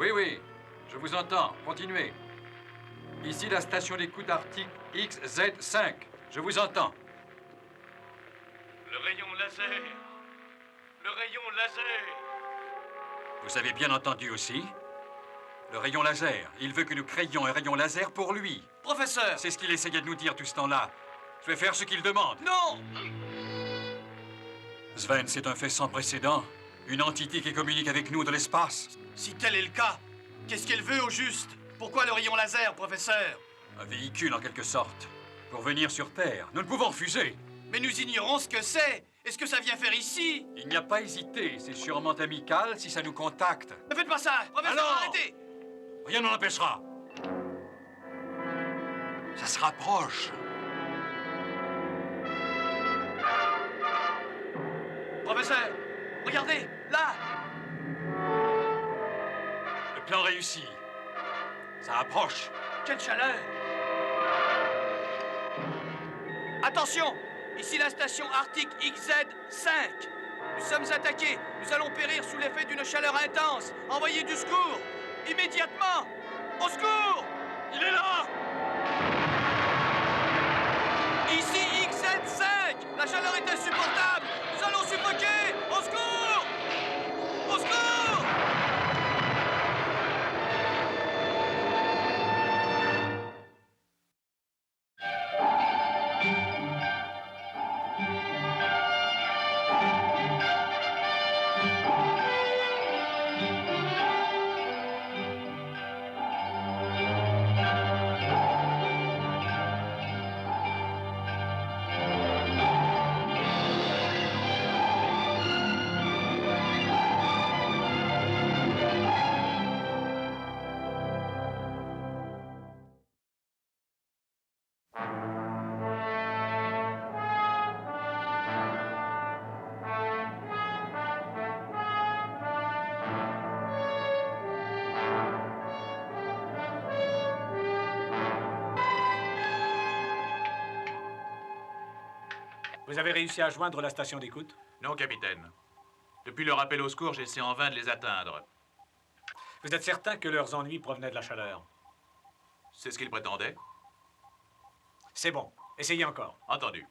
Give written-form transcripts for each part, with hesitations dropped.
Oui, oui, je vous entends. Continuez. Ici la station d'écoute Arctique XZ5. Je vous entends. Le rayon laser. Le rayon laser. Vous avez bien entendu aussi? Le rayon laser. Il veut que nous créions un rayon laser pour lui. Professeur! C'est ce qu'il essayait de nous dire tout ce temps-là. Je vais faire ce qu'il demande. Non! Sven, c'est un fait sans précédent. Une entité qui communique avec nous de l'espace. Si tel est le cas, qu'est-ce qu'elle veut au juste? Pourquoi le rayon laser, professeur? Un véhicule en quelque sorte. Pour venir sur Terre. Nous ne pouvons refuser. Mais nous ignorons ce que c'est. Est-ce que ça vient faire ici? Il n'y a pas hésité. C'est sûrement amical si ça nous contacte. Ne faites pas ça! Professeur, Alors arrêtez! Rien n'en empêchera. Ça se rapproche. Professeur, regardez, là! Le plan réussi. Ça approche. Quelle chaleur! Attention! Ici la station Arctique XZ5. Nous sommes attaqués. Nous allons périr sous l'effet d'une chaleur intense. Envoyez du secours! Immédiatement! Au secours! Il est là! Ici XZ5! La chaleur est insupportable! Nous allons suffoquer! Au secours! Au secours! Vous avez réussi à joindre la station d'écoute? Non, capitaine. Depuis leur appel au secours, j'essaie en vain de les atteindre. Vous êtes certain que leurs ennuis provenaient de la chaleur? C'est ce qu'ils prétendaient. C'est bon. Essayez encore. Entendu.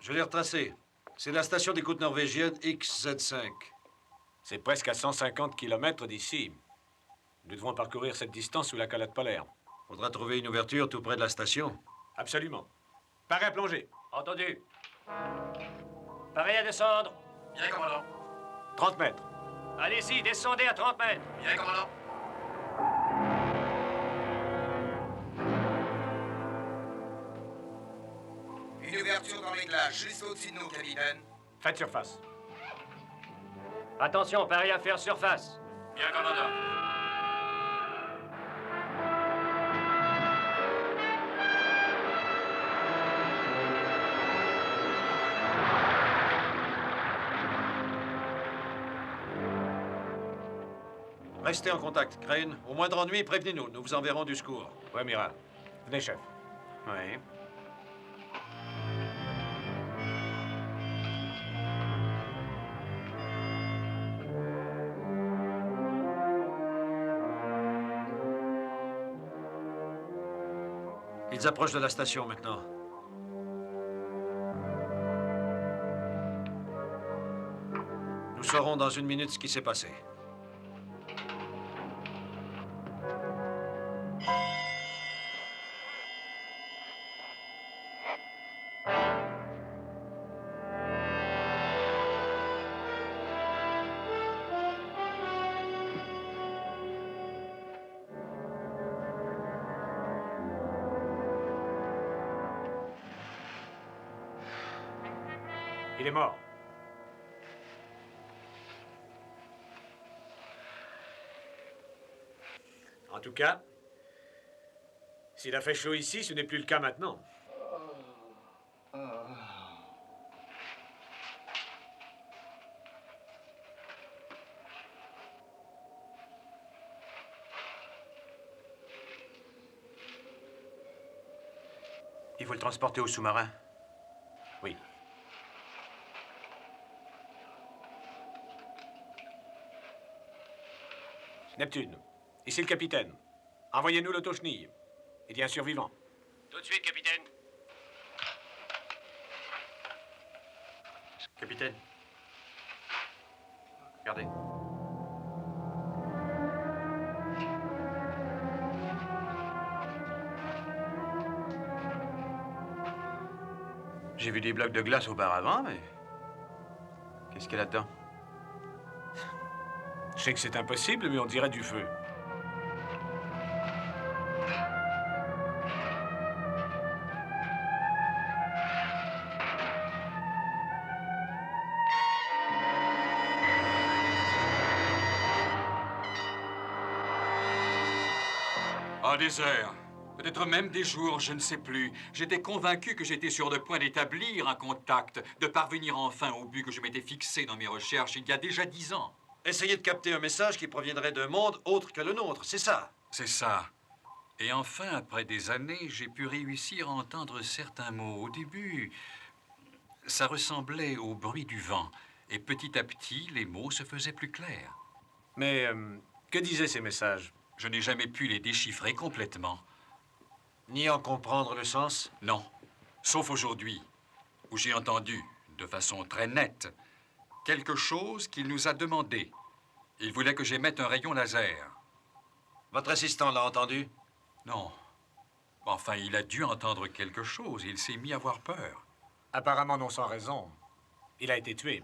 Je l'ai retracé. C'est la station d'écoute norvégienne XZ5. C'est presque à 150 km d'ici. Nous devons parcourir cette distance sous la calotte polaire. Faudra trouver une ouverture tout près de la station. Absolument. Paré à plonger. Entendu. Paré à descendre. Bien, commandant. 30 mètres. Allez-y, descendez à 30 mètres. Bien, commandant. Une ouverture dans les glaces, juste au-dessus de nous, capitaine. Faites surface. Attention, paré à faire surface. Bien, commandant. Restez en contact, Crane. Au moindre ennui, prévenez-nous. Nous vous enverrons du secours. Ouais, Mira. Venez, chef. Oui. Ils approchent de la station maintenant. Nous saurons dans une minute ce qui s'est passé. Il est mort. En tout cas, s'il a fait chaud ici, ce n'est plus le cas maintenant. Il faut le transporter au sous-marin. Oui. Neptune, ici le capitaine. Envoyez-nous l'autochenille. Il y a un survivant. Tout de suite, capitaine. Capitaine. Regardez. J'ai vu des blocs de glace auparavant, mais... Qu'est-ce qu'il y a là-dedans? Je sais que c'est impossible, mais on dirait du feu. Ah, des heures. Peut-être même des jours, je ne sais plus. J'étais convaincu que j'étais sur le point d'établir un contact, de parvenir enfin au but que je m'étais fixé dans mes recherches il y a déjà 10 ans. Essayez de capter un message qui proviendrait d'un monde autre que le nôtre, c'est ça. C'est ça. Et enfin, après des années, j'ai pu réussir à entendre certains mots. Au début, ça ressemblait au bruit du vent. Et petit à petit, les mots se faisaient plus clairs. Mais que disaient ces messages? Je n'ai jamais pu les déchiffrer complètement. Ni en comprendre le sens. Non. Sauf aujourd'hui, où j'ai entendu, de façon très nette, quelque chose qu'il nous a demandé. Il voulait que j'émette un rayon laser. Votre assistant l'a entendu? Non. Enfin, il a dû entendre quelque chose. Il s'est mis à avoir peur. Apparemment non sans raison. Il a été tué.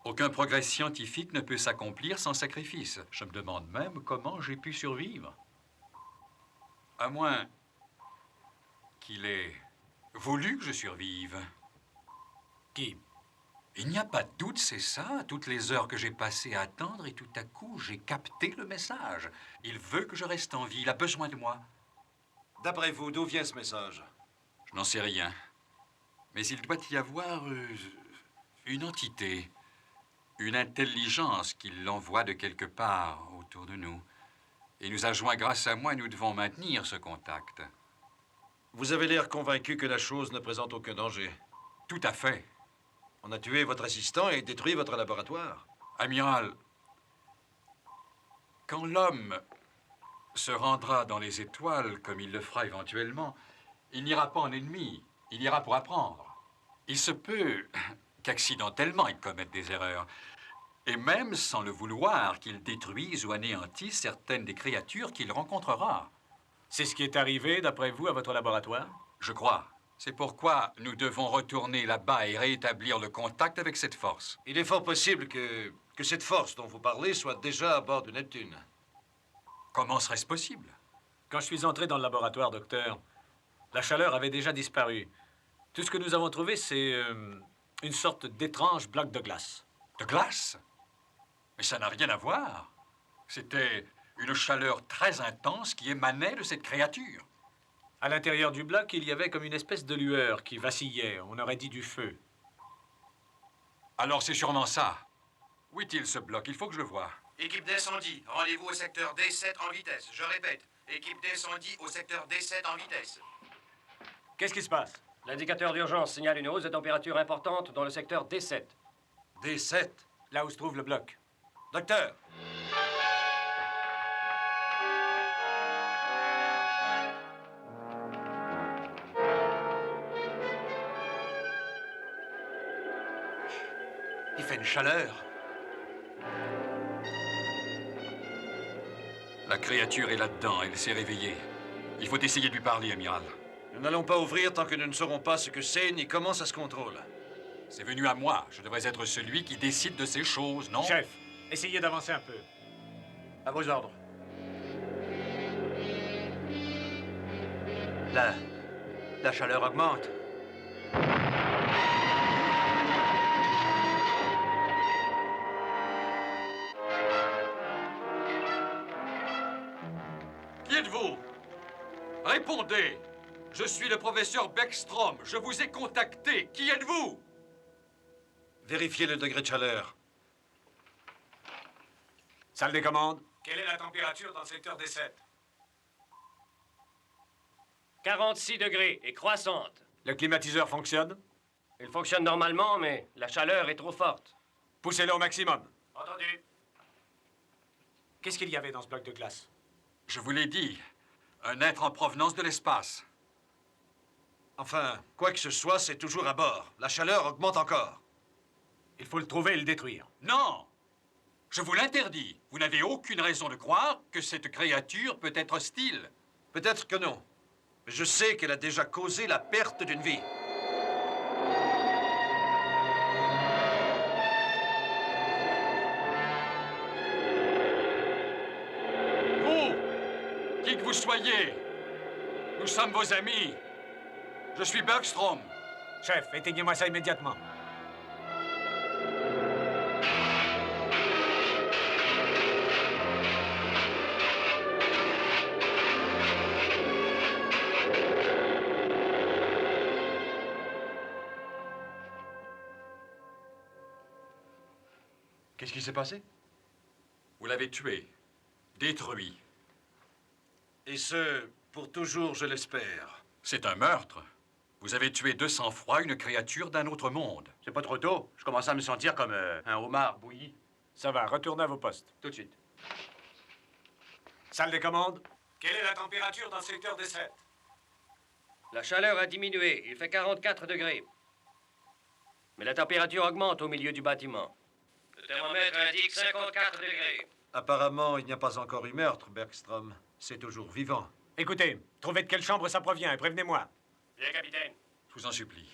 Aucun progrès scientifique ne peut s'accomplir sans sacrifice. Je me demande même comment j'ai pu survivre. À moins qu'il ait voulu que je survive. Qui? Il n'y a pas de doute, c'est ça. Toutes les heures que j'ai passées à attendre et tout à coup, j'ai capté le message. Il veut que je reste en vie. Il a besoin de moi. D'après vous, d'où vient ce message? Je n'en sais rien. Mais il doit y avoir une entité, une intelligence qui l'envoie de quelque part autour de nous. Il nous a joints grâce à moi et nous devons maintenir ce contact. Vous avez l'air convaincu que la chose ne présente aucun danger. Tout à fait. On a tué votre assistant et détruit votre laboratoire. Amiral, quand l'homme se rendra dans les étoiles, comme il le fera éventuellement, il n'ira pas en ennemi, il ira pour apprendre. Il se peut qu'accidentellement il commette des erreurs, et même sans le vouloir, qu'il détruise ou anéantisse certaines des créatures qu'il rencontrera. C'est ce qui est arrivé, d'après vous, à votre laboratoire? Je crois. C'est pourquoi nous devons retourner là-bas et rétablir le contact avec cette force. Il est fort possible que cette force dont vous parlez soit déjà à bord de Neptune. Comment serait-ce possible? Quand je suis entré dans le laboratoire, docteur, la chaleur avait déjà disparu. Tout ce que nous avons trouvé, c'est une sorte d'étrange bloc de glace. De glace? Mais ça n'a rien à voir. C'était une chaleur très intense qui émanait de cette créature. À l'intérieur du bloc, il y avait comme une espèce de lueur qui vacillait. On aurait dit du feu. Alors c'est sûrement ça. Où est-il ce bloc? Il faut que je le voie. Équipe d'incendie, rendez-vous au secteur D7 en vitesse. Je répète, équipe d'incendie au secteur D7 en vitesse. Qu'est-ce qui se passe? L'indicateur d'urgence signale une hausse de température importante dans le secteur D7. D7. Là où se trouve le bloc. Docteur! Il fait une chaleur. La créature est là-dedans. Elle s'est réveillée. Il faut essayer de lui parler, amiral. Nous n'allons pas ouvrir tant que nous ne saurons pas ce que c'est ni comment ça se contrôle. C'est venu à moi. Je devrais être celui qui décide de ces choses, non? Chef, essayez d'avancer un peu. À vos ordres. La chaleur augmente. Qui êtes-vous? Répondez! Je suis le professeur Beckstrom. Je vous ai contacté. Qui êtes-vous? Vérifiez le degré de chaleur. Salle des commandes. Quelle est la température dans le secteur D7? 46 degrés et croissante. Le climatiseur fonctionne? Il fonctionne normalement, mais la chaleur est trop forte. Poussez-le au maximum. Entendu. Qu'est-ce qu'il y avait dans ce bloc de glace? Je vous l'ai dit, un être en provenance de l'espace. Enfin, quoi que ce soit, c'est toujours à bord. La chaleur augmente encore. Il faut le trouver et le détruire. Non! Je vous l'interdis. Vous n'avez aucune raison de croire que cette créature peut être hostile. Peut-être que non. Mais je sais qu'elle a déjà causé la perte d'une vie. Vous, qui que vous soyez, nous sommes vos amis. Je suis Bergstrom. Chef, éteignez-moi ça immédiatement. Qu'est-ce qui s'est passé? Vous l'avez tué, détruit. Et ce, pour toujours, je l'espère. C'est un meurtre. Vous avez tué de sang-froid une créature d'un autre monde. C'est pas trop tôt. Je commence à me sentir comme un homard bouilli. Ça va, retournez à vos postes. Tout de suite. Salle des commandes. Quelle est la température dans le secteur des 7? La chaleur a diminué. Il fait 44 degrés. Mais la température augmente au milieu du bâtiment. Le thermomètre indique 54 degrés. Apparemment, il n'y a pas encore eu meurtre, Bergstrom. C'est toujours vivant. Écoutez, trouvez de quelle chambre ça provient et prévenez-moi. Bien, capitaine. Je vous en supplie.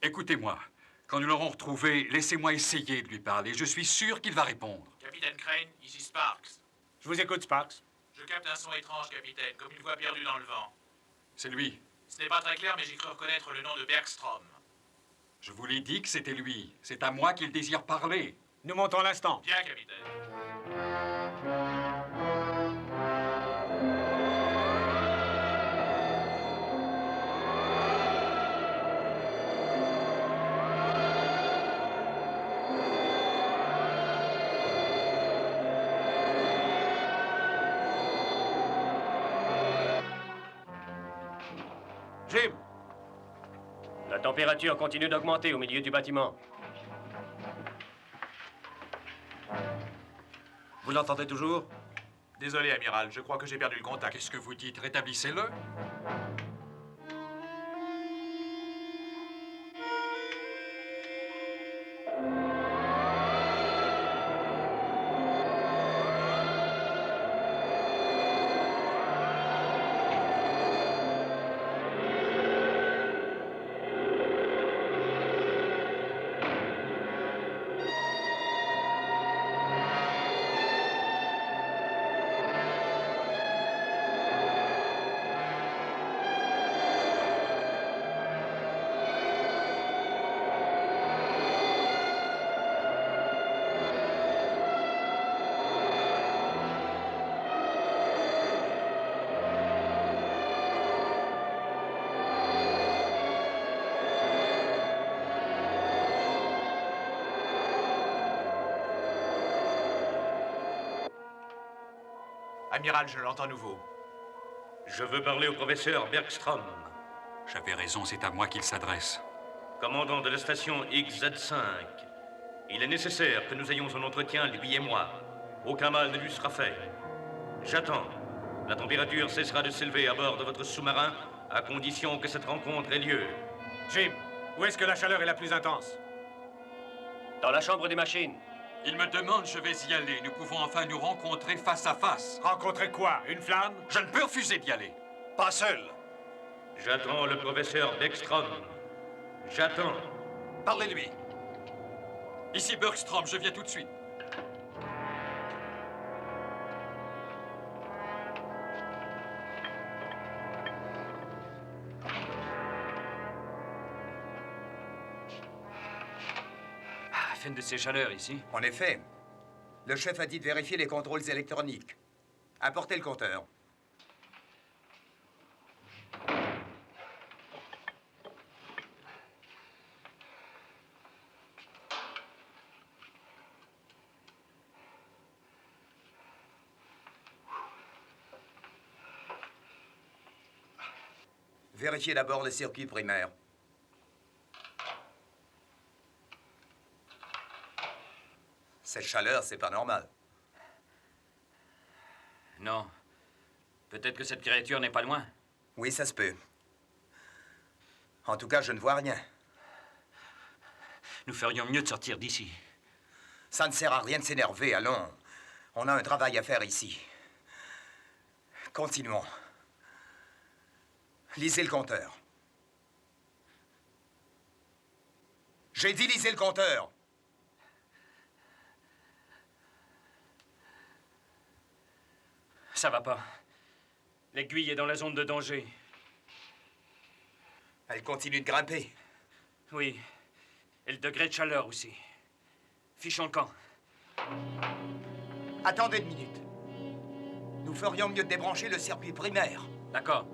Écoutez-moi. Quand nous l'aurons retrouvé, laissez-moi essayer de lui parler. Je suis sûr qu'il va répondre. Capitaine Crane, ici Sparks. Je vous écoute, Sparks. Je capte un son étrange, capitaine, comme une voix perdue dans le vent. C'est lui. Ce n'est pas très clair, mais j'ai cru reconnaître le nom de Bergstrom. Je vous l'ai dit que c'était lui. C'est à moi qu'il désire parler. Nous montons l'instant. Bien, capitaine. Jim! La température continue d'augmenter au milieu du bâtiment. Vous l'entendez toujours? Désolé, amiral, je crois que j'ai perdu le contact. Qu'est-ce que vous dites? Rétablissez-le. Amiral, je l'entends nouveau. Je veux parler au professeur Bergstrom, J'avais raison, c'est à moi qu'il s'adresse. commandant de la station XZ5. Il est nécessaire que nous ayons un entretien, lui et moi. Aucun mal ne lui sera fait. J'attends. La température cessera de s'élever à bord de votre sous-marin, à condition que cette rencontre ait lieu. Jim, où est-ce que la chaleur est la plus intense? Dans la chambre des machines. Il me demande, je vais y aller. Nous pouvons enfin nous rencontrer face à face. Rencontrer quoi? Une flamme? Je ne peux refuser d'y aller. Pas seul. J'attends le professeur Bergstrom. J'attends. Parlez-lui. Ici Bergstrom, je viens tout de suite. Fin de ces chaleurs ici. En effet. Le chef a dit de vérifier les contrôles électroniques. Apportez le compteur. Vérifiez d'abord le circuit primaire. Cette chaleur, c'est pas normal. Non. Peut-être que cette créature n'est pas loin. Oui, ça se peut. En tout cas, je ne vois rien. Nous ferions mieux de sortir d'ici. Ça ne sert à rien de s'énerver, allons. On a un travail à faire ici. Continuons. Lisez le compteur. J'ai dit lisez le compteur. Ça va pas. L'aiguille est dans la zone de danger. Elle continue de grimper. Oui. Et le degré de chaleur aussi. Fichons le camp. Attendez une minute. Nous ferions mieux de débrancher le circuit primaire. D'accord.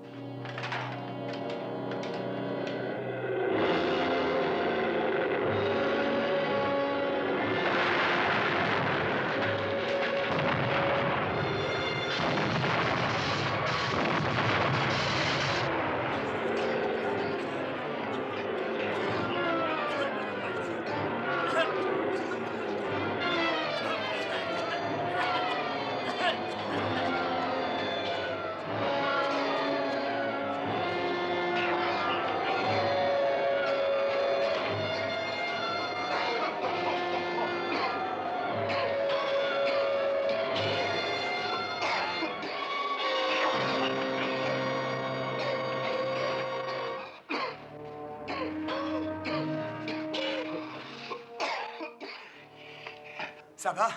Ça va?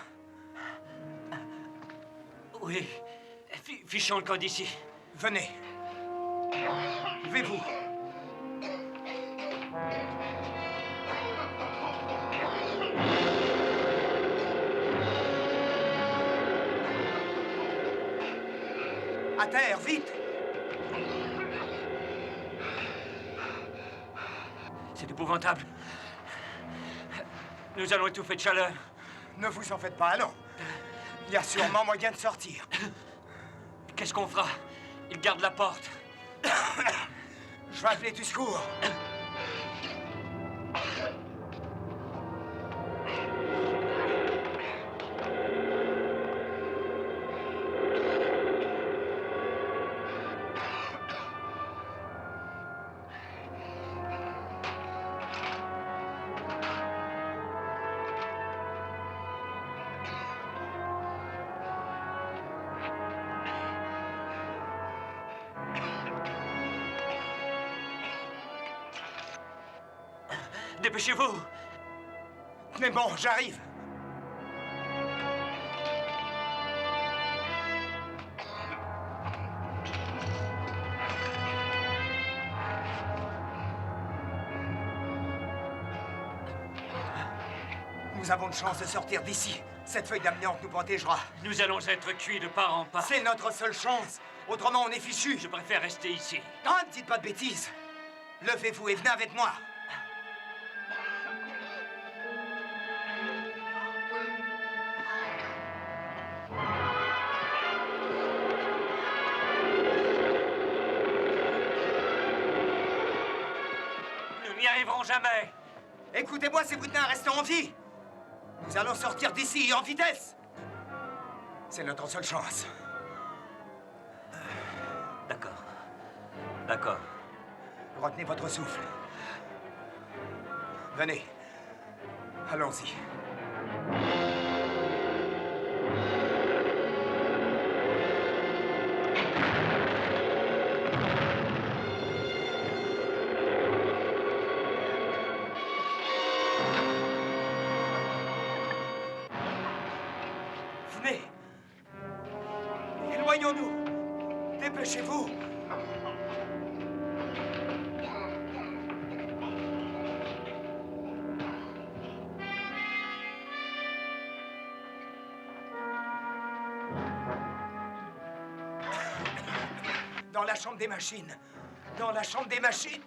Oui. Fichons le camp d'ici. Venez. Levez-vous. À terre, vite! C'est épouvantable. Nous allons étouffer de chaleur. Ne vous en faites pas, allons. Il y a sûrement moyen de sortir. Qu'est-ce qu'on fera? Il garde la porte. Je vais appeler du secours. Dépêchez-vous! Mais bon, j'arrive. Nous avons de chance de sortir d'ici. Cette feuille d'amiante nous protégera. Nous allons être cuits de part en part. C'est notre seule chance. Autrement, on est fichu. Je préfère rester ici. Ah, ne dites pas de bêtises. Levez-vous et venez avec moi. Nous n'y arriverons jamais. Écoutez-moi, ces brutins, restez en vie. Nous allons sortir d'ici en vitesse. C'est notre seule chance. D'accord. D'accord. Retenez votre souffle. Venez. Allons-y. Venez. Éloignons-nous. Dépêchez-vous. Dans la chambre des machines. Dans la chambre des machines.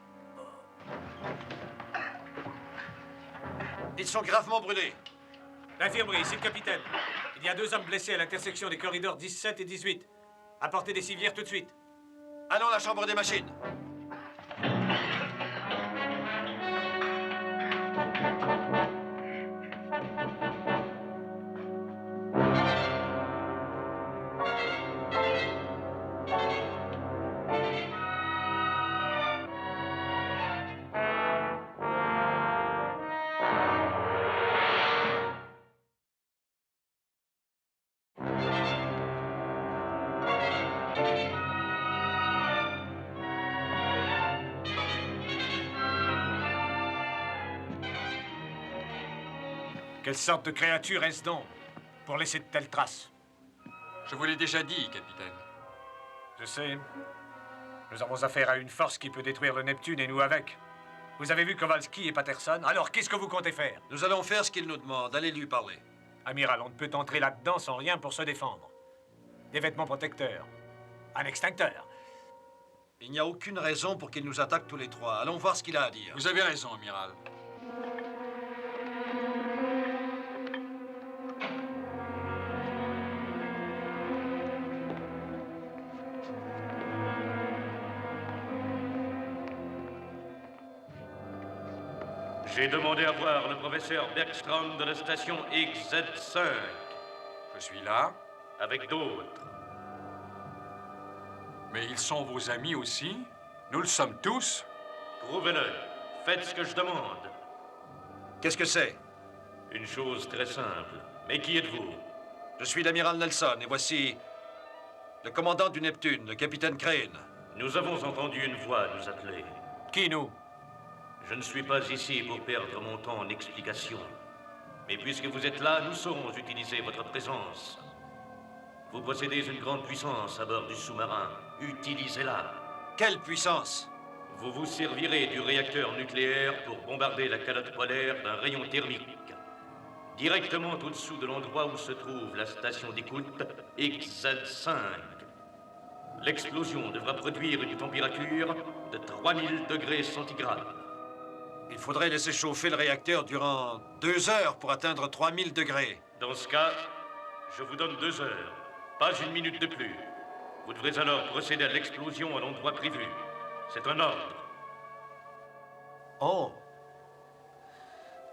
Ils sont gravement brûlés. L'infirmerie, ici le capitaine. Il y a 2 hommes blessés à l'intersection des corridors 17 et 18. Apportez des civières tout de suite. Allons à la chambre des machines. Quelle sorte de créature est-ce donc pour laisser de telles traces? Je vous l'ai déjà dit, capitaine. Je sais. Nous avons affaire à une force qui peut détruire le Neptune et nous avec. Vous avez vu Kowalski et Patterson, alors qu'est-ce que vous comptez faire? Nous allons faire ce qu'il nous demande. Allez lui parler. Amiral, on ne peut entrer là-dedans sans rien pour se défendre. Des vêtements protecteurs. Un extincteur. Il n'y a aucune raison pour qu'il nous attaque tous les trois. Allons voir ce qu'il a à dire. Vous avez raison, amiral. J'ai demandé à voir le professeur Bergstrom de la station XZ5, Je suis là, avec d'autres. mais ils sont vos amis aussi. Nous le sommes tous. Prouvez-le. Faites ce que je demande. Qu'est-ce que c'est? Une chose très simple. Mais qui êtes-vous? Je suis l'amiral Nelson et voici le commandant du Neptune, le capitaine Crane. Nous avons entendu une voix nous appeler. Qui, nous? Je ne suis pas ici pour perdre mon temps en explications. Mais puisque vous êtes là, nous saurons utiliser votre présence. Vous possédez une grande puissance à bord du sous-marin. Utilisez-la. Quelle puissance! Vous vous servirez du réacteur nucléaire pour bombarder la calotte polaire d'un rayon thermique. Directement au-dessous de l'endroit où se trouve la station d'écoute XZ5. L'explosion devra produire une température de 3000 degrés centigrades. Il faudrait laisser chauffer le réacteur durant 2 heures pour atteindre 3000 degrés. Dans ce cas, je vous donne 2 heures, pas une minute de plus. Vous devrez alors procéder à l'explosion à l'endroit prévu. C'est un ordre. Oh!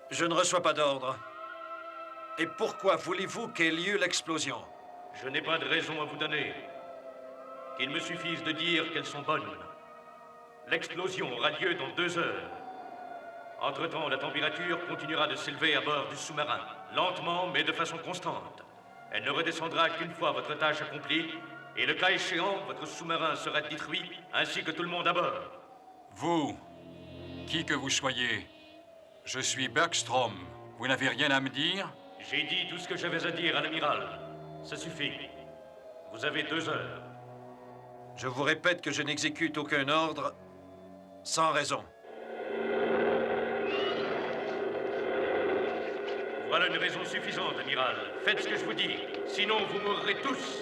Je ne reçois pas d'ordre. Et pourquoi voulez-vous qu'ait lieu l'explosion? Je n'ai pas de raison à vous donner. Qu'il me suffise de dire qu'elles sont bonnes. L'explosion aura lieu dans 2 heures. Entre-temps, la température continuera de s'élever à bord du sous-marin, lentement mais de façon constante. Elle ne redescendra qu'une fois votre tâche accomplie, et le cas échéant, votre sous-marin sera détruit, ainsi que tout le monde à bord. Vous, qui que vous soyez, je suis Bergstrom. Vous n'avez rien à me dire? J'ai dit tout ce que j'avais à dire à l'amiral. Ça suffit. Vous avez 2 heures. Je vous répète que je n'exécute aucun ordre sans raison. Voilà une raison suffisante, amiral. Faites ce que je vous dis, sinon vous mourrez tous.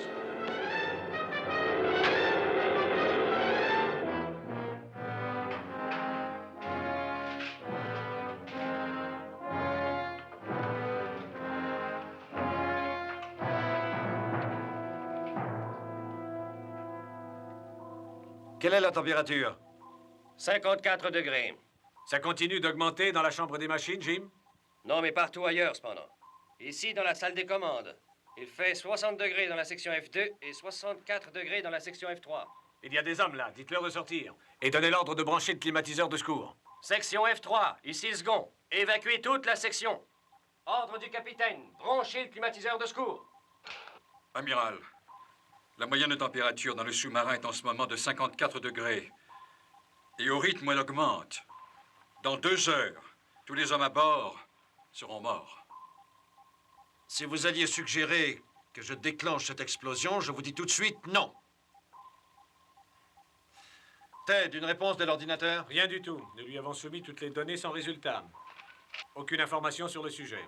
Quelle est la température? 54 degrés. Ça continue d'augmenter dans la chambre des machines, Jim? Non, mais partout ailleurs, cependant. Ici, dans la salle des commandes. Il fait 60 degrés dans la section F2 et 64 degrés dans la section F3. Il y a des hommes là, dites-leur de sortir. Et donnez l'ordre de brancher le climatiseur de secours. Section F3, ici le second. Évacuez toute la section. Ordre du capitaine, branchez le climatiseur de secours. Amiral, la moyenne de température dans le sous-marin est en ce moment de 54 degrés. Et au rythme où elle augmente, dans 2 heures, tous les hommes à bord seront morts. Si vous alliez suggérer que je déclenche cette explosion, je vous dis tout de suite non. Ted, une réponse de l'ordinateur? Rien du tout. Nous lui avons soumis toutes les données sans résultat. Aucune information sur le sujet.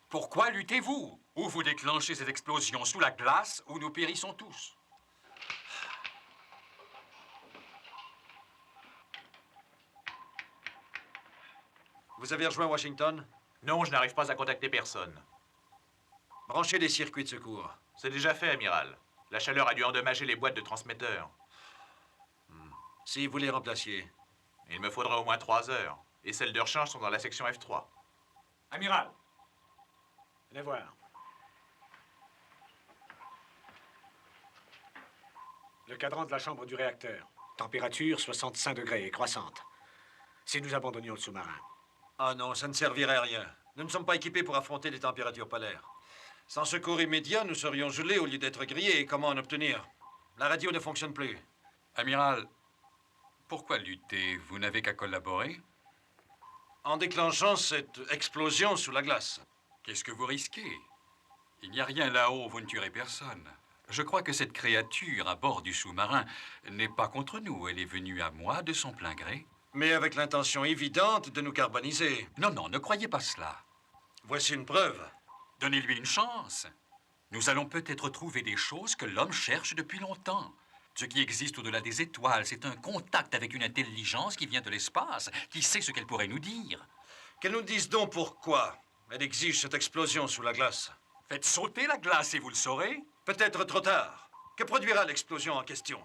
Pourquoi luttez-vous? Ou vous déclenchez cette explosion sous la glace, ou nous périssons tous. Vous avez rejoint Washington? Non, je n'arrive pas à contacter personne. Branchez les circuits de secours. C'est déjà fait, amiral. La chaleur a dû endommager les boîtes de transmetteurs. Si vous les remplaciez. Il me faudra au moins 3 heures. Et celles de rechange sont dans la section F3. Amiral, venez voir. Le cadran de la chambre du réacteur. Température 65 degrés et croissante. Si nous abandonnions le sous-marin. Ah non, ça ne servirait à rien. Nous ne sommes pas équipés pour affronter les températures polaires. Sans secours immédiat, nous serions gelés au lieu d'être grillés. Et comment en obtenir? La radio ne fonctionne plus. Amiral, pourquoi lutter? Vous n'avez qu'à collaborer. En déclenchant cette explosion sous la glace. Qu'est-ce que vous risquez? Il n'y a rien là-haut, vous ne tuerez personne. Je crois que cette créature à bord du sous-marin n'est pas contre nous. Elle est venue à moi de son plein gré. Mais avec l'intention évidente de nous carboniser. Non, non, ne croyez pas cela. Voici une preuve. Donnez-lui une chance. Nous allons peut-être trouver des choses que l'homme cherche depuis longtemps. Ce qui existe au-delà des étoiles, c'est un contact avec une intelligence qui vient de l'espace, qui sait ce qu'elle pourrait nous dire. Qu'elle nous dise donc pourquoi elle exige cette explosion sous la glace. Faites sauter la glace et vous le saurez. Peut-être trop tard. Que produira l'explosion en question?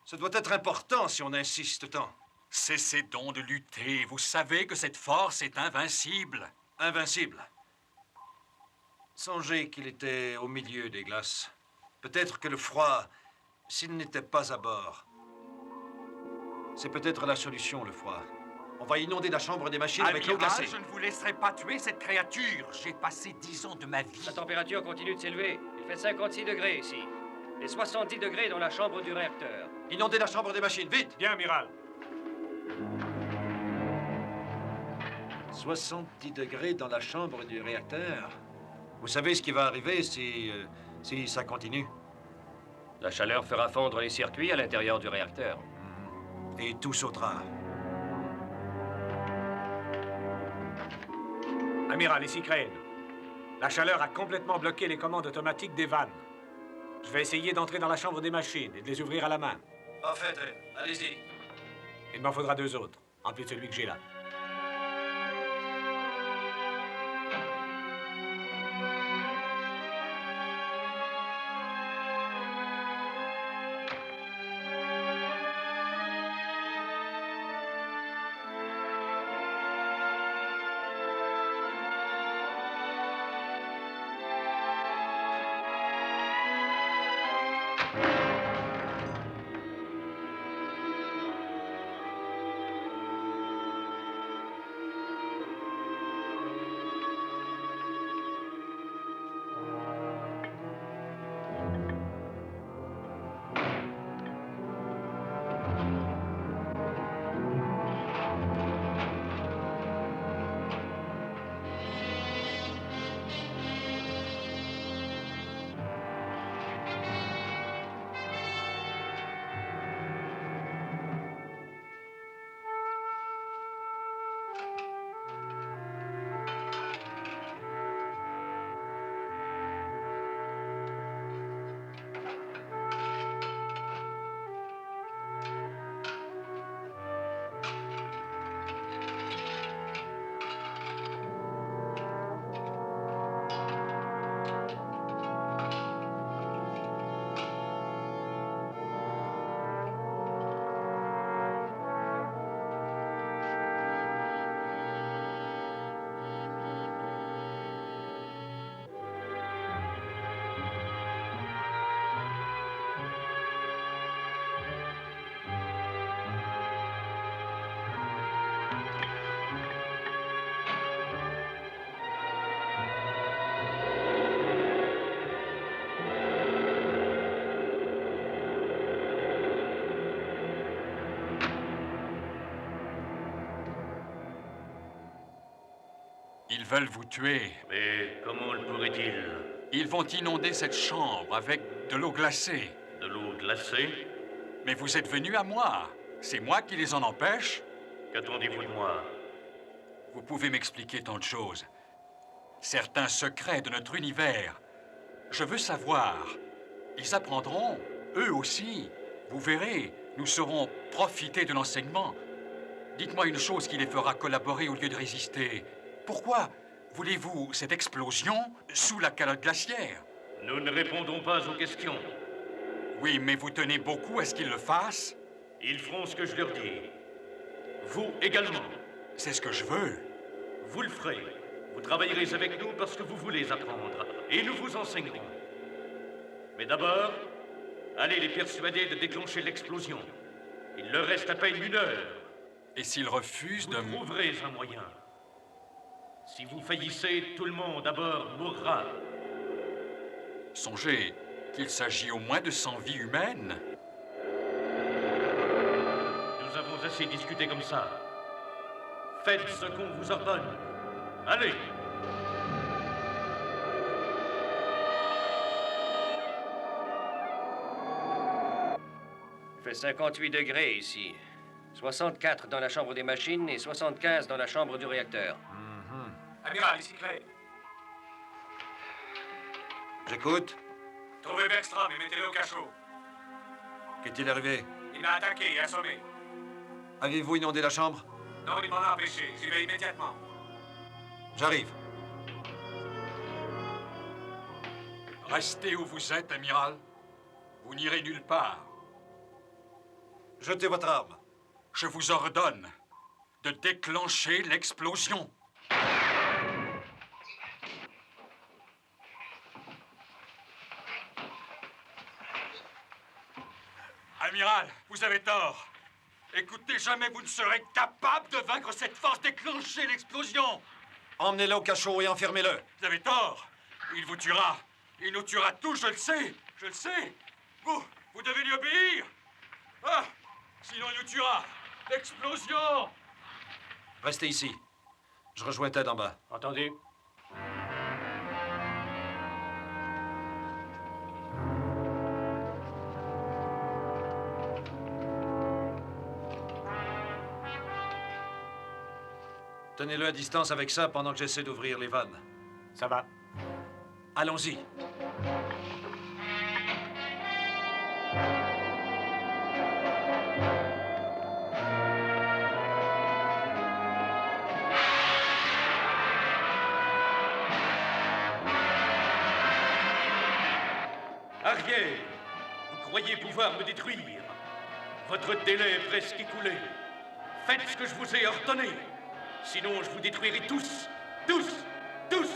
Ce doit être important si on insiste tant. Cessez donc de lutter. Vous savez que cette force est invincible. Invincible. Songez qu'il était au milieu des glaces. Peut-être que le froid, s'il n'était pas à bord, c'est peut-être la solution, le froid. On va inonder la chambre des machines avec l'eau glacée. Je ne vous laisserai pas tuer cette créature. J'ai passé 10 ans de ma vie. La température continue de s'élever. Il fait 56 degrés ici. Et 70 degrés dans la chambre du réacteur. Inondez la chambre des machines, vite! Bien, amiral. 70 degrés dans la chambre du réacteur. Vous savez ce qui va arriver si ça continue? La chaleur fera fondre les circuits à l'intérieur du réacteur. Et tout sautera. Amiral, ici Crane. La chaleur a complètement bloqué les commandes automatiques des vannes. Je vais essayer d'entrer dans la chambre des machines et de les ouvrir à la main. En fait, allez-y. Il m'en faudra 2 autres, en plus de celui que j'ai là. Ils veulent vous tuer. Mais comment le pourraient-ils? Ils vont inonder cette chambre avec de l'eau glacée. De l'eau glacée? Mais vous êtes venu à moi. C'est moi qui les en empêche? Qu'attendez-vous de moi? Vous pouvez m'expliquer tant de choses. Certains secrets de notre univers. Je veux savoir. Ils apprendront, eux aussi. Vous verrez, nous saurons profiter de l'enseignement. Dites-moi une chose qui les fera collaborer au lieu de résister. Pourquoi voulez-vous cette explosion sous la calotte glaciaire? Nous ne répondons pas aux questions. Oui, mais vous tenez beaucoup à ce qu'ils le fassent? Ils feront ce que je leur dis. Vous également. C'est ce que je veux. Vous le ferez. Vous travaillerez avec nous parce que vous voulez apprendre. Et nous vous enseignerons. Mais d'abord, allez les persuader de déclencher l'explosion. Il leur reste à peine 1 heure. Et s'ils refusent de... Vous trouverez un moyen. Si vous faillissez, tout le monde à bord mourra. Songez qu'il s'agit au moins de 100 vies humaines. Nous avons assez discuté comme ça. Faites ce qu'on vous ordonne. Allez! Il fait 58 degrés ici. 64 dans la chambre des machines et 75 dans la chambre du réacteur. Amiral, ici Clay. J'écoute. Trouvez Bergstrom et mettez-le au cachot. Qu'est-il arrivé? Il m'a attaqué et assommé. Avez-vous inondé la chambre? Non, il m'en a empêché. J'y vais immédiatement. J'arrive. Restez où vous êtes, amiral. Vous n'irez nulle part. Jetez votre arme. Je vous ordonne de déclencher l'explosion. Amiral, vous avez tort. Écoutez, jamais vous ne serez capable de vaincre cette force. Déclenchez l'explosion. Emmenez-le au cachot et enfermez-le. Vous avez tort. Il vous tuera. Il nous tuera tous, je le sais. Je le sais. Vous devez lui obéir. Ah, sinon il nous tuera. L'explosion. Restez ici. Je rejoins Ted en bas. Entendu? Tenez-le à distance avec ça pendant que j'essaie d'ouvrir les vannes. Ça va. Allons-y. Arrière! Vous croyez pouvoir me détruire? Votre délai est presque écoulé. Faites ce que je vous ai ordonné. Sinon, je vous détruirai tous. Tous! Tous!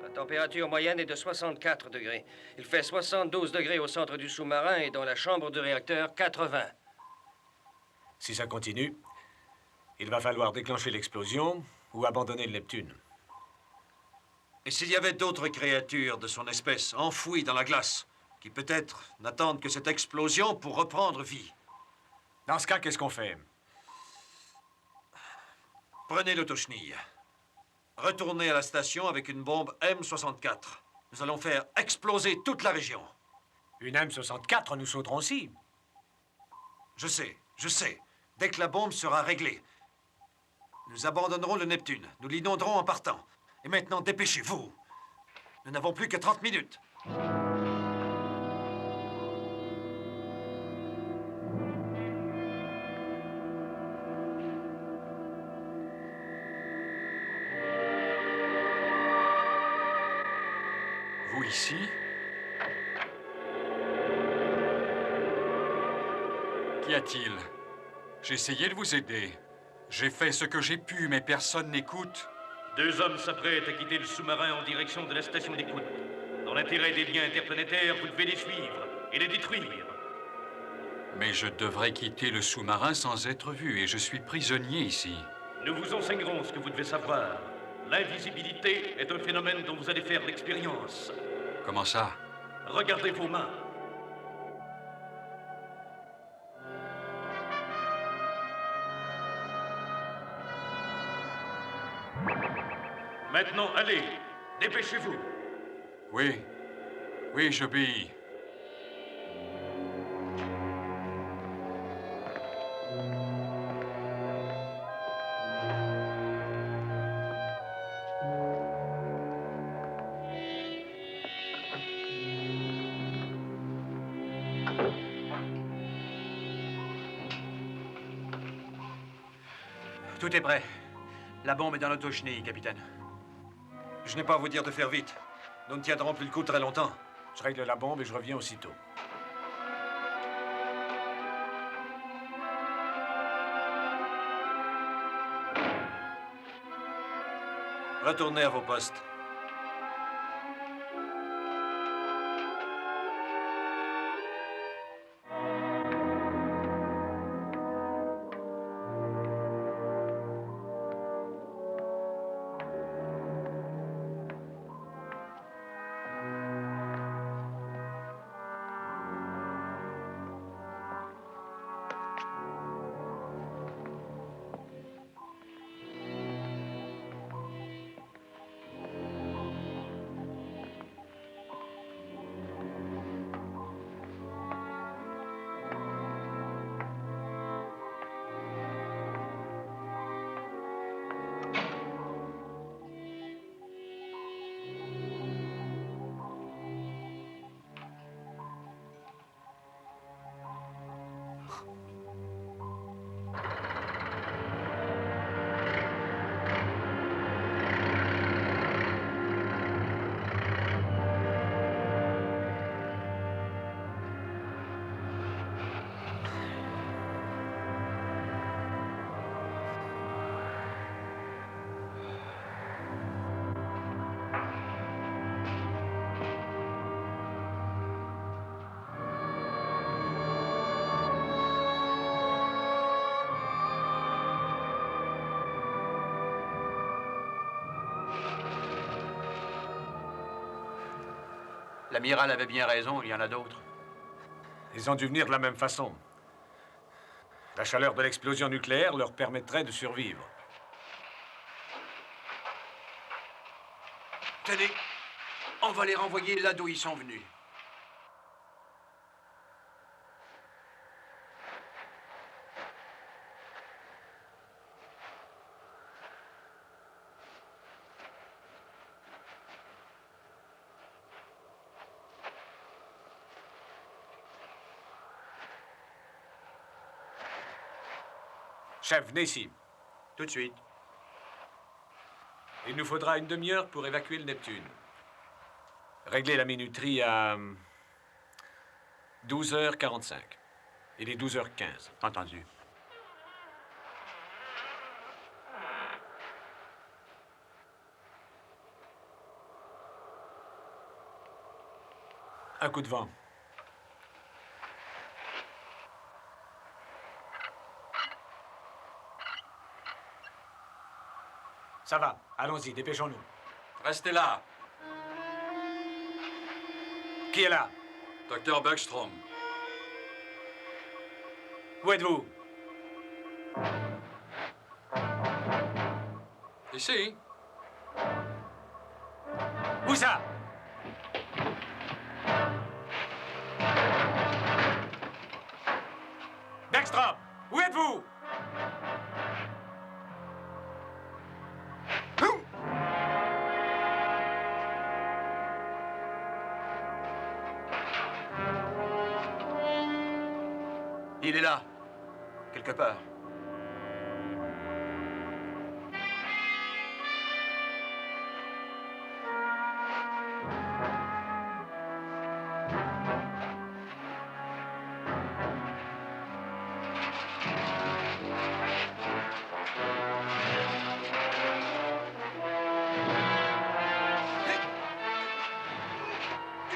La température moyenne est de 64 degrés. Il fait 72 degrés au centre du sous-marin et dans la chambre du réacteur, 80. Si ça continue, il va falloir déclencher l'explosion ou abandonner le Neptune. Et s'il y avait d'autres créatures de son espèce enfouies dans la glace, qui peut-être n'attendent que cette explosion pour reprendre vie? Dans ce cas, qu'est-ce qu'on fait? Prenez l'autochenille. Retournez à la station avec une bombe M64. Nous allons faire exploser toute la région. Une M64, nous sauterons aussi. Je sais, je sais. Dès que la bombe sera réglée, nous abandonnerons le Neptune. Nous l'inonderons en partant. Et maintenant, dépêchez-vous. Nous n'avons plus que 30 minutes. Vous ici? Qu'y a-t-il? J'ai essayé de vous aider. J'ai fait ce que j'ai pu, mais personne n'écoute. 2 hommes s'apprêtent à quitter le sous-marin en direction de la station d'écoute. Dans l'intérêt des liens interplanétaires, vous devez les suivre et les détruire. Mais je devrais quitter le sous-marin sans être vu, et je suis prisonnier ici. Nous vous enseignerons ce que vous devez savoir. L'invisibilité est un phénomène dont vous allez faire l'expérience. Comment ça? Regardez vos mains. Maintenant, allez, dépêchez-vous. Oui. Oui, j'obéis. Tout est prêt. La bombe est dans l'autochenille, capitaine. Je n'ai pas à vous dire de faire vite. Nous ne tiendrons plus le coup très longtemps. Je règle la bombe et je reviens aussitôt. Retournez à vos postes. L'amiral avait bien raison, il y en a d'autres. Ils ont dû venir de la même façon. La chaleur de l'explosion nucléaire leur permettrait de survivre. Tenez, on va les renvoyer là d'où ils sont venus. Chef, venez ici. Tout de suite. Il nous faudra une demi-heure pour évacuer le Neptune. Réglez la minuterie à 12h45. Il est 12h15. Entendu. Un coup de vent. Ça va, allons-y, dépêchons-nous. Restez là. Qui est là? Docteur Buckstrom. Où êtes-vous? Ici. Où ça? Beckstrom, où êtes-vous? Il est là, quelque part.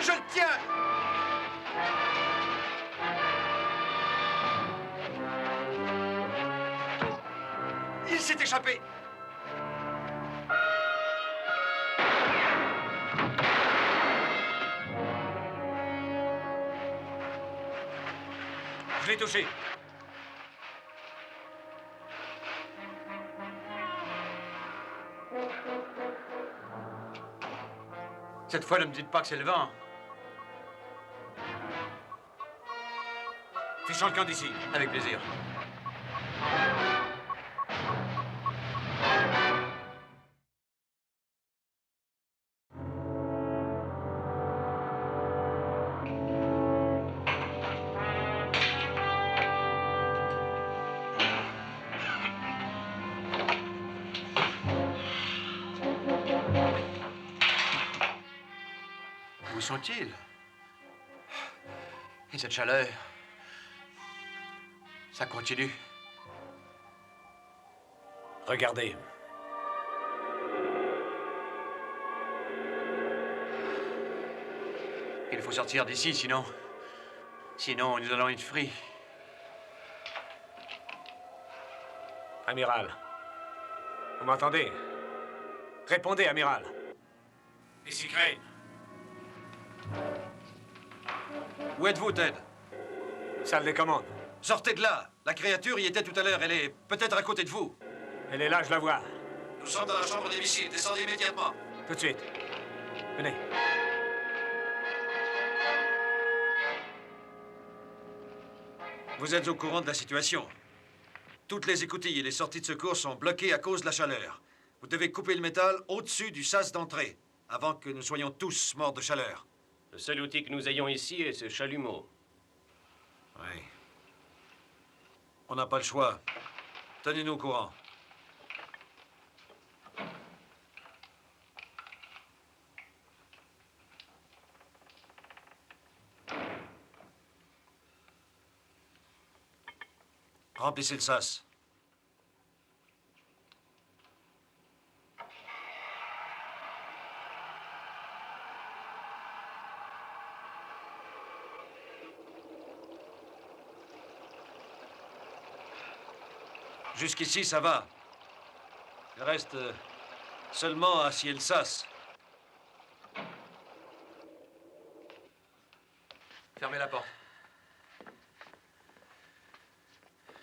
Je le tiens! Il s'est échappé! Je l'ai touché. Cette fois, ne me dites pas que c'est le vent. Fichons le camp d'ici. Avec plaisir. Où sont-ils? Et cette chaleur? Ça continue. Regardez. Il faut sortir d'ici, sinon... Sinon, nous allons être frits. Amiral. Vous m'entendez? Répondez, amiral. Ici Crane. Où êtes-vous, Ted? Salle des commandes. Sortez de là. La créature y était tout à l'heure. Elle est peut-être à côté de vous. Elle est là, je la vois. Nous sommes dans la chambre des missiles. Descendez immédiatement. Tout de suite. Venez. Vous êtes au courant de la situation. Toutes les écoutilles et les sorties de secours sont bloquées à cause de la chaleur. Vous devez couper le métal au-dessus du sas d'entrée, avant que nous soyons tous morts de chaleur. Le seul outil que nous ayons ici est ce chalumeau. Oui. On n'a pas le choix. Tenez-nous au courant. Remplissez le sas. Jusqu'ici, ça va. Il reste seulement à scier le sas. Fermez la porte.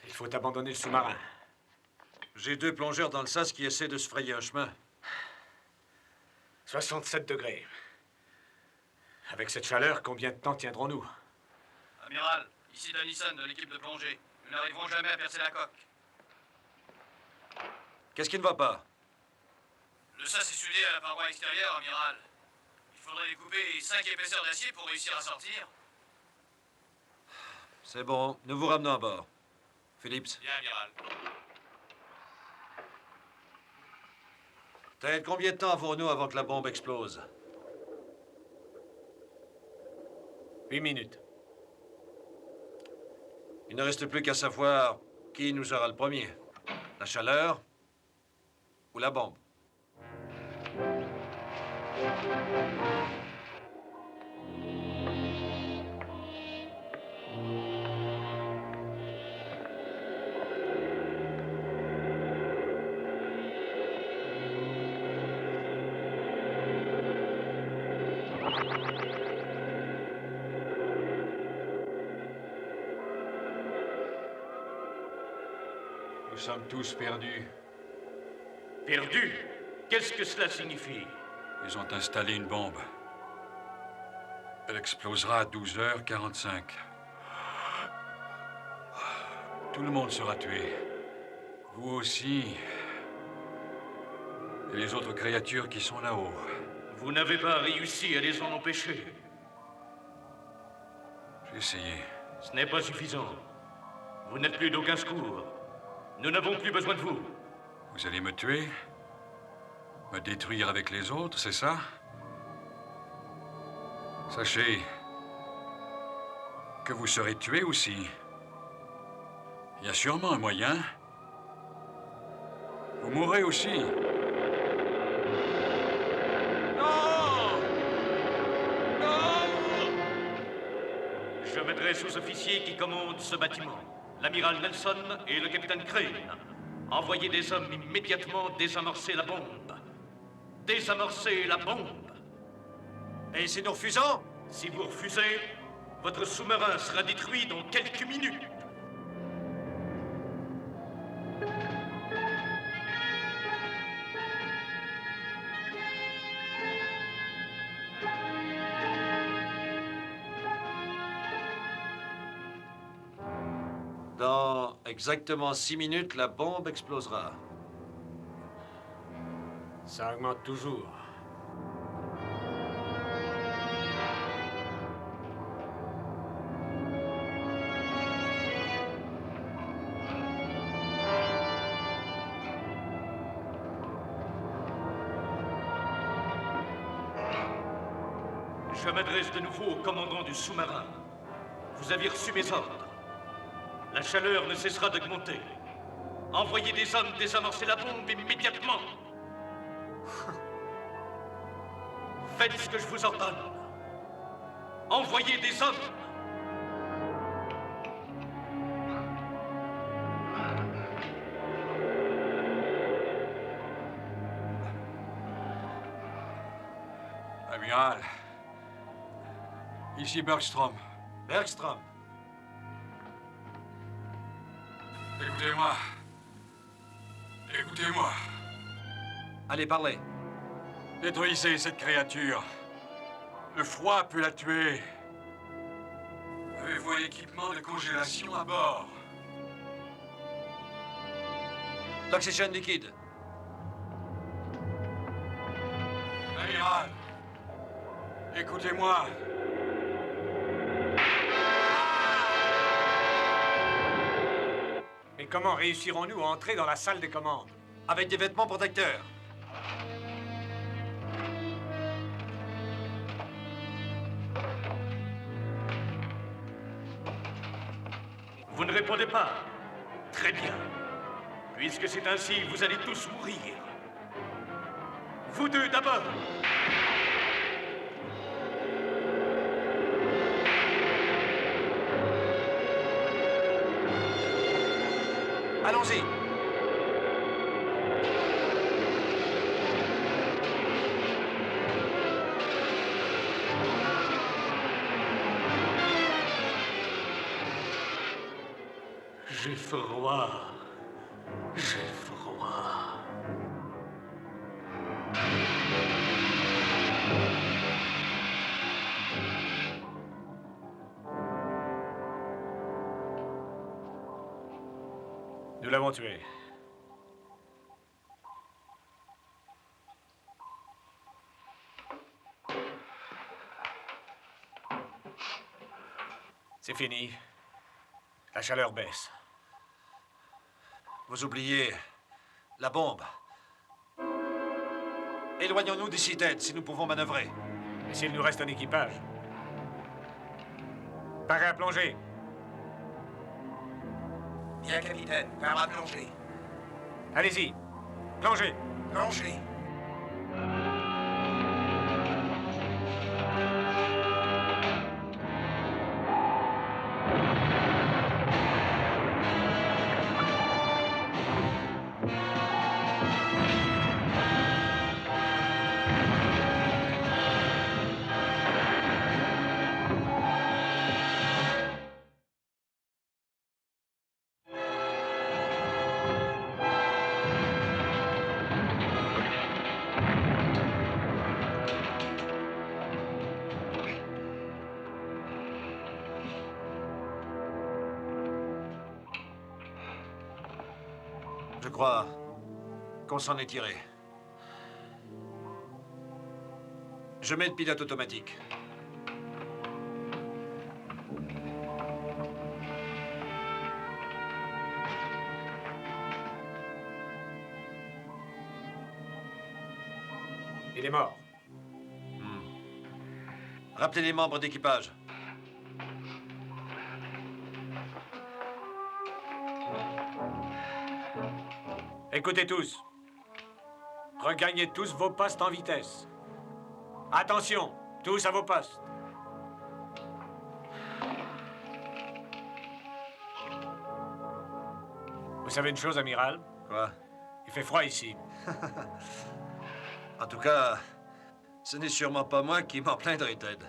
Il faut abandonner le sous-marin. J'ai 2 plongeurs dans le sas qui essaient de se frayer un chemin. 67 degrés. Avec cette chaleur, combien de temps tiendrons-nous? Amiral, ici Dennison de l'équipe de plongée. Nous n'arriverons jamais à percer la coque. Qu'est-ce qui ne va pas? Le sas est soudé à la paroi extérieure, amiral. Il faudrait découper 5 épaisseurs d'acier pour réussir à sortir. C'est bon, nous vous ramenons à bord. Phillips. Bien, amiral. Ted, combien de temps avons-nous avant que la bombe explose? 8 minutes. Il ne reste plus qu'à savoir qui nous aura le premier. La chaleur ou la bombe? Nous sommes tous perdus. Perdu? Qu'est-ce que cela signifie? Ils ont installé une bombe. Elle explosera à 12h45. Tout le monde sera tué. Vous aussi. Et les autres créatures qui sont là-haut. Vous n'avez pas réussi à les en empêcher. J'ai essayé. Ce n'est pas suffisant. Vous n'êtes plus d'aucun secours. Nous n'avons plus besoin de vous. Vous allez me tuer? Me détruire avec les autres, c'est ça? Sachez que vous serez tué aussi. Il y a sûrement un moyen. Vous mourrez aussi. Je m'adresse aux officiers qui commandent ce bâtiment, l'amiral Nelson et le capitaine Crane. Envoyez des hommes immédiatement désamorcer la bombe. Désamorcer la bombe. Et si nous refusons? Si vous refusez, votre sous-marin sera détruit dans quelques minutes. Dans exactement 6 minutes, la bombe explosera. Ça augmente toujours. Je m'adresse de nouveau au commandant du sous-marin. Vous avez reçu mes ordres. La chaleur ne cessera d'augmenter. Envoyez des hommes désamorcer la bombe immédiatement. Faites ce que je vous ordonne. Envoyez des hommes. Amiral. Ici Bergstrom. Bergstrom. Écoutez-moi. Écoutez-moi. Allez, parlez. Détruisez cette créature. Le froid peut la tuer. Avez-vous un équipement de congélation à bord? L'oxygène liquide. Amiral. Écoutez-moi. Mais comment réussirons-nous à entrer dans la salle des commandes? Avec des vêtements protecteurs. Vous ne répondez pas. Très bien. Puisque c'est ainsi, vous allez tous mourir. Vous deux d'abord. Allons-y. J'ai froid. J'ai froid. Nous l'avons tué. C'est fini. La chaleur baisse. Vous oubliez la bombe. Éloignons-nous d'ici, Ted, si nous pouvons manœuvrer. Et s'il nous reste un équipage? Paré à plonger. Bien, capitaine. Par à plonger. Allez-y. Plongez. Plongez. Je crois qu'on s'en est tiré. Je mets le pilote automatique. Il est mort. Rappelez les membres d'équipage. Écoutez tous. Regagnez tous vos postes en vitesse. Attention, tous à vos postes. Vous savez une chose, amiral? Quoi? Il fait froid ici. En tout cas, ce n'est sûrement pas moi qui m'en plaindrai, Ted.